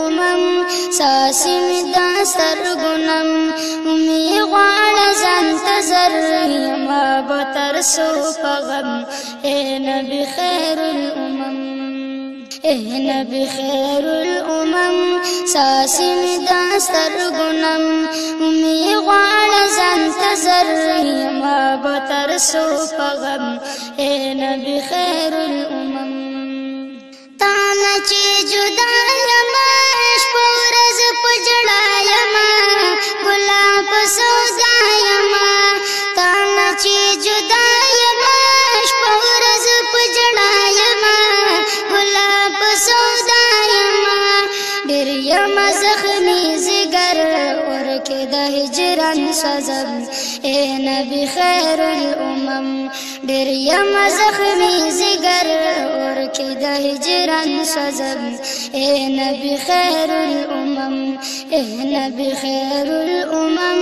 الامم ساسي می دا سترګونم می غواړه ځان ته زر یما به تر سو په غم اے نبی خیر الامم اے نبی خیر الامم ساسي می دا سترګونم می غواړه ځان ته زر یما به تر سو په غم اے نبی خیر الامم تانا چې جدا یما شپه ورځ په جړا یما ګلاب سودا یما تانا چې جدا یما شپه ورځ په جړا یما ګلاب سودا یما ډېر یما زخمي زګر ورکه د هجران سزم اے نبی خیر الامم ډېر یما زخمي زګر ورکه د هجران سزم اے نبی خیر الامم اے نبی خیر الامم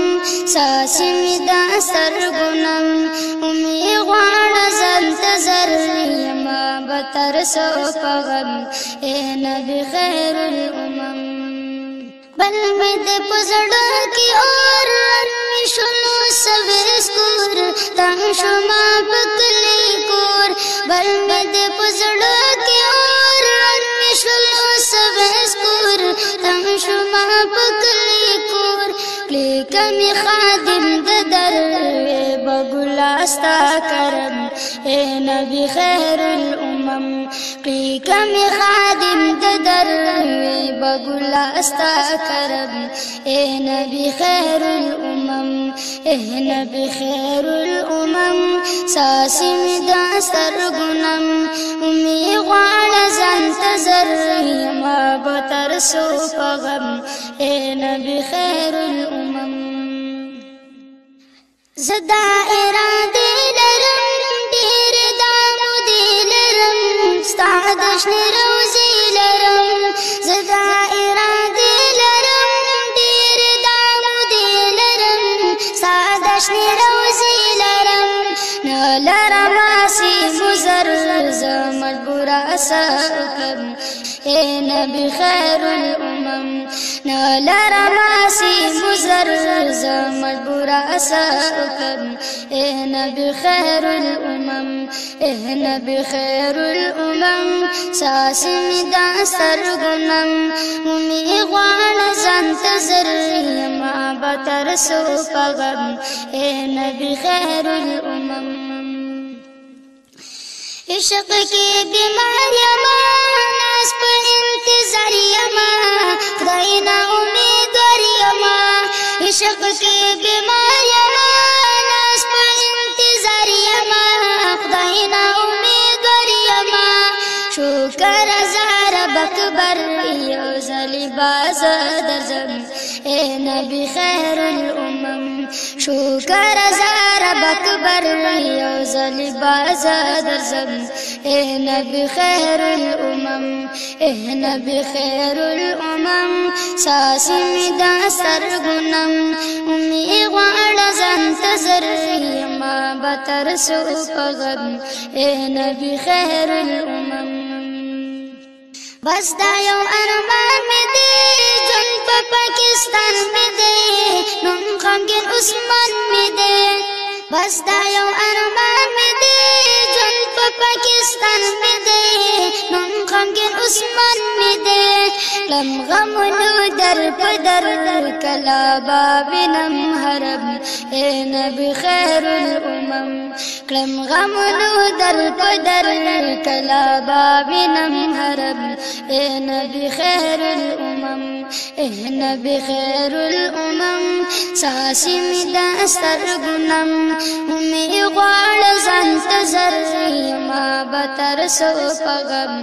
ساسي می دا سترګونم می غواړه ځان ته زر یما به تر سو په غم اے نبی خیر الامم بل می د پزړه کی اور می شلو سویس کور تنگ شما پکلی کور بل می د پزړه کی اور می شلو سویس کور تنگ شما پکلی کور کمی خادم د در بګلاستا کرم اے نبی خیر الامم کمی خادم د در بګلاستا کرم اے نبی خیر الامم اے نبی خیر الامم ساسي می دا سترګونم می غواړه ځان ته زر یما به تر سو په غم اے نبی خیر الامم زدا اراده لرم ډېر دامو دې لرم ستا د شنې روزې لرم زدا اراده لرم ډېر دامو دې لرم ستا د شنې روزې لرم نه لرم آسې مزر زه مجبوره سکم اے نبی خیر الامم نه لرم آسې مزر زه مجبوره سکم اے نبی خیر الامم اے نبی خیر الامم ساسي می دا سترګونم می غواړه ځان ته زر یما به تر سو په غم اے نبی خیر الامم عشق کی بیمار یما ناس په انتظار یما خدای نا امیدوار یما عشق کی بیمار یما ناس په انتظار یما خدای نا امیدوار یما شکر زار بکبر یو زلی باز درزم اے نبی خیر الامم شکر زار بکبر یو زلی باز درزم اے نبی خیر الامم اے نبی خیر الامم ساسي می دا سترګونم می غواړه ځان ته زر یما به تر سو په غم اے نبی خیر الامم بس دا یو ارمان می دی ژوند په پاکستان می دی نوم غمګین عثمان می دی بس دا یو ارمان می دی ژوند په پاکستان می دی نوم غمګین عثمان می دی لم غمونو در په در کلا بابنم حرم اے نبی خیر الامم لم غمونو در په در کلا بابنم حرم اے نبی خیر الامم اے نبی خیر الامم ساسي می دا سترګونم می غواړه ځان ته زر یما به تر سو په غم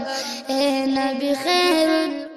اے نبی خیر